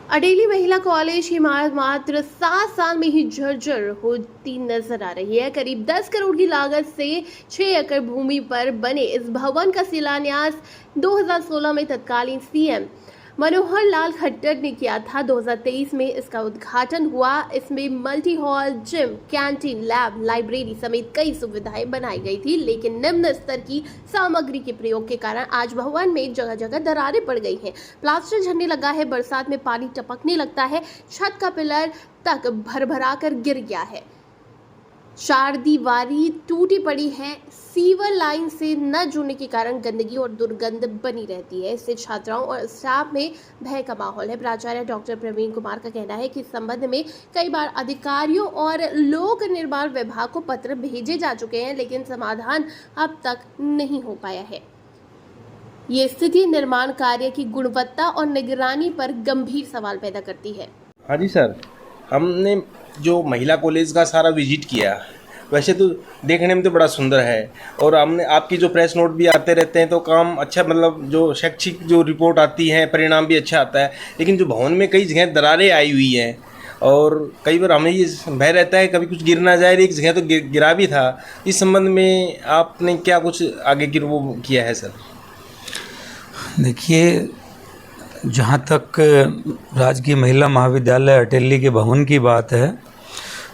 अडेली महिला कॉलेज की इमारत मात्र 7 साल में ही जर्जर होती नजर आ रही है। करीब 10 करोड़ की लागत से 6 एकड़ भूमि पर बने इस भवन का शिलान्यास 2016 में तत्कालीन सीएम मनोहर लाल खट्टर ने किया था। 2023 में इसका उद्घाटन हुआ। इसमें multi hall, gym, canteen, lab, library समेत कई सुविधाएं बनाई गई थी, लेकिन निम्न स्तर की सामग्री के प्रयोग के कारण आज भवन में जगह जगह दरारें पड़ गई हैं। प्लास्टर झड़ने लगा है, बरसात में पानी टपकने लगता है, छत का पिलर तक भरभरा कर गिर गया है, 4 दीवारी टूटी पड़ी है, सीवर लाइन से न जुड़ने के कारण गंदगी और दुर्गंध बनी रहती है। इससे छात्राओं और स्टाफ में भय का माहौल है। प्राचार्य डॉक्टर प्रवीण कुमार का कहना है कि इस संबंध में कई बार अधिकारियों और लोक निर्माण विभाग को पत्र भेजे जा चुके हैं, लेकिन समाधान अब तक नहीं हो पाया है। ये स्थिति निर्माण कार्य की गुणवत्ता और निगरानी पर गंभीर सवाल पैदा करती है। हाँ जी सर, हमने जो महिला कॉलेज का सारा विजिट किया, वैसे तो देखने में तो बड़ा सुंदर है और हमने आपकी जो प्रेस नोट भी आते रहते हैं तो काम अच्छा, मतलब जो शैक्षिक जो रिपोर्ट आती है परिणाम भी अच्छा आता है, लेकिन जो भवन में कई जगह दरारें आई हुई हैं और कई बार हमें ये भय रहता है कभी कुछ गिर ना जाए। एक जगह तो गिरा भी था। इस संबंध में आपने क्या कुछ आगे की वो किया है सर? देखिए, जहाँ तक राजकीय महिला महाविद्यालय अटेली के भवन की बात है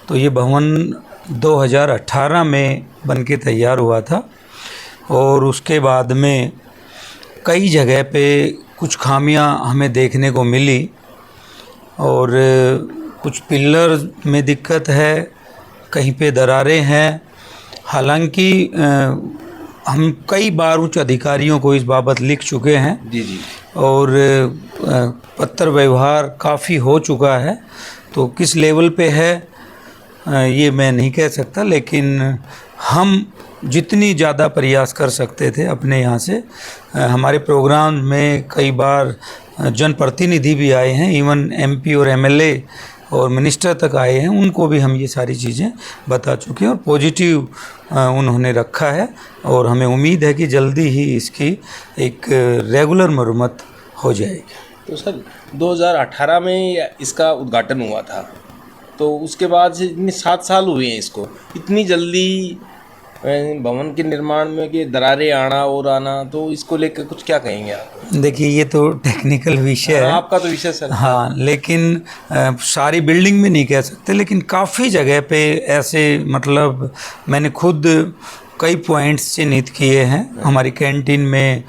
तो ये भवन 2018 में बनके तैयार हुआ था और उसके बाद में कई जगह पे कुछ खामियां हमें देखने को मिली और कुछ पिलर में दिक्कत है, कहीं पे दरारें हैं। हालांकि हम कई बार उच्च अधिकारियों को इस बाबत लिख चुके हैं जी और पत्र व्यवहार काफ़ी हो चुका है, तो किस लेवल पे है ये मैं नहीं कह सकता, लेकिन हम जितनी ज़्यादा प्रयास कर सकते थे अपने यहाँ से। हमारे प्रोग्राम में कई बार जनप्रतिनिधि भी आए हैं, इवन एमपी और एमएलए और मिनिस्टर तक आए हैं, उनको भी हम ये सारी चीज़ें बता चुके हैं और पॉजिटिव उन्होंने रखा है और हमें उम्मीद है कि जल्दी ही इसकी एक रेगुलर मरम्मत हो जाएगी। तो सर 2018 में इसका उद्घाटन हुआ था, तो उसके बाद से इतने 7 साल हुए हैं इसको, इतनी जल्दी भवन के निर्माण में कि दरारें आना, तो इसको लेकर कुछ क्या कहेंगे आप? देखिए, ये तो टेक्निकल विषय है, आपका तो विषय सर। हाँ, लेकिन सारी बिल्डिंग में नहीं कह सकते, लेकिन काफ़ी जगह पे ऐसे, मतलब मैंने खुद कई पॉइंट्स चिन्हित किए हैं। हमारी कैंटीन में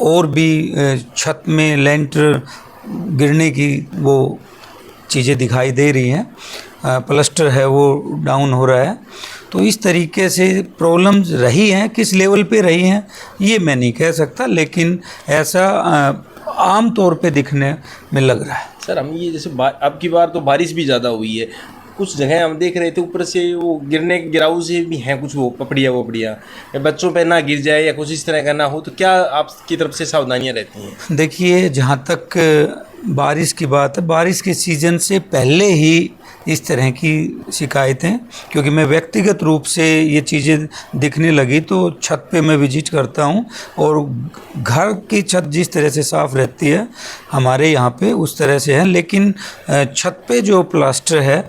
और भी छत में लेंटर गिरने की वो चीज़ें दिखाई दे रही हैं, प्लास्टर है वो डाउन हो रहा है। तो इस तरीके से प्रॉब्लम्स रही हैं, किस लेवल पे रही हैं ये मैं नहीं कह सकता, लेकिन ऐसा आम तौर पे दिखने में लग रहा है। सर हम ये जैसे अब की बार तो बारिश भी ज़्यादा हुई है, कुछ जगह हम देख रहे थे ऊपर से वो गिराव से भी हैं कुछ वो पपड़ियाँ बच्चों पे ना गिर जाए या कुछ इस तरह का ना हो, तो क्या आपकी तरफ से सावधानियाँ रहती हैं? देखिए, जहाँ तक बारिश की बात है, बारिश के सीज़न से पहले ही इस तरह की शिकायतें, क्योंकि मैं व्यक्तिगत रूप से ये चीज़ें दिखने लगी तो छत पे मैं विजिट करता हूँ और घर की छत जिस तरह से साफ़ रहती है हमारे यहाँ पे उस तरह से है, लेकिन छत पे जो प्लास्टर है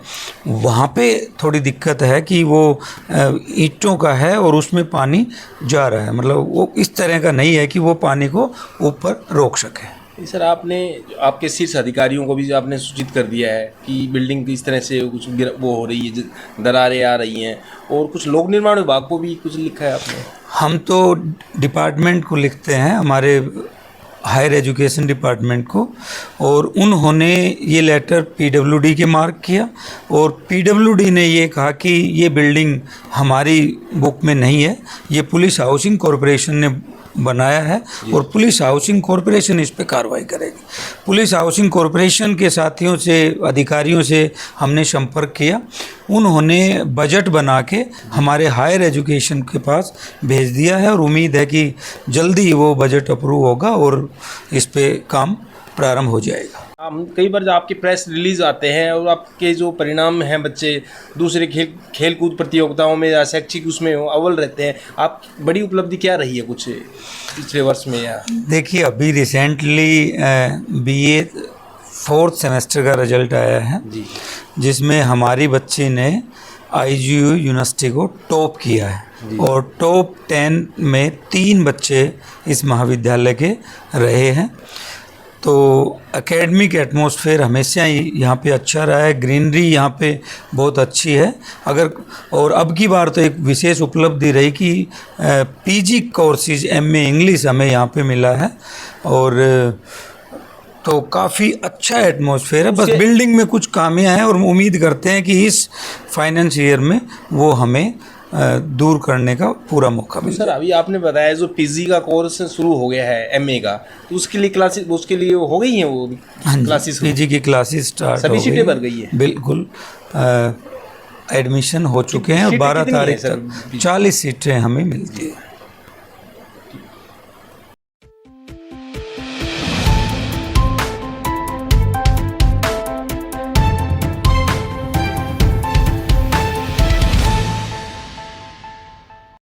वहाँ पे थोड़ी दिक्कत है कि वो ईंटों का है और उसमें पानी जा रहा है, मतलब वो इस तरह का नहीं है कि वो पानी को ऊपर रोक सके। सर आपने आपके शीर्ष अधिकारियों को भी आपने सूचित कर दिया है कि बिल्डिंग इस तरह से कुछ वो हो रही है, दरारें आ रही हैं, और कुछ लोक निर्माण विभाग को भी कुछ लिखा है आपने? हम तो डिपार्टमेंट को लिखते हैं, हमारे हायर एजुकेशन डिपार्टमेंट को, और उन्होंने ये लेटर पीडब्ल्यूडी के मार्क किया और पीडब्ल्यूडी ने ये कहा कि ये बिल्डिंग हमारी बुक में नहीं है, ये पुलिस हाउसिंग कॉरपोरेशन ने बनाया है और पुलिस हाउसिंग कॉरपोरेशन इस पे कार्रवाई करेगी। पुलिस हाउसिंग कॉरपोरेशन के साथियों से, अधिकारियों से हमने संपर्क किया, उन्होंने बजट बना के हमारे हायर एजुकेशन के पास भेज दिया है और उम्मीद है कि जल्दी ही वो बजट अप्रूव होगा और इस पे काम प्रारंभ हो जाएगा। हम कई बार जो आपके प्रेस रिलीज आते हैं और आपके जो परिणाम हैं, बच्चे दूसरे खेल कूद प्रतियोगिताओं में या शैक्षिक उसमें अव्वल रहते हैं, आप बड़ी उपलब्धि क्या रही है कुछ पिछले वर्ष में? या देखिए, अभी रिसेंटली बीए 4th सेमेस्टर का रिजल्ट आया है, जी जिसमें हमारी बच्ची ने IGU यूनिवर्सिटी को टॉप किया है और टॉप 10 में 3 बच्चे इस महाविद्यालय के रहे हैं। तो एकेडमिक एटमॉस्फेयर हमेशा ही यहाँ पे अच्छा रहा है, ग्रीनरी यहाँ पे बहुत अच्छी है। और अब की बार तो एक विशेष उपलब्धि रही कि PG कोर्सेज MA इंग्लिश हमें यहाँ पे मिला है और तो काफ़ी अच्छा एटमॉस्फेयर है। बस बिल्डिंग में कुछ खामियां हैं और उम्मीद करते हैं कि इस फाइनेंस ईयर में वो हमें दूर करने का पूरा मौका मिले। सर अभी आपने बताया जो PG का कोर्स शुरू हो गया है MA का, तो उसके लिए क्लासेस, उसके लिए हो गई हैं वो क्लासेस? PG की क्लासेस स्टार्ट सभी सीटें भर गई है? बिल्कुल, एडमिशन हो चुके हैं और 12 तारीख तक 40 सीटें हमें मिलती है।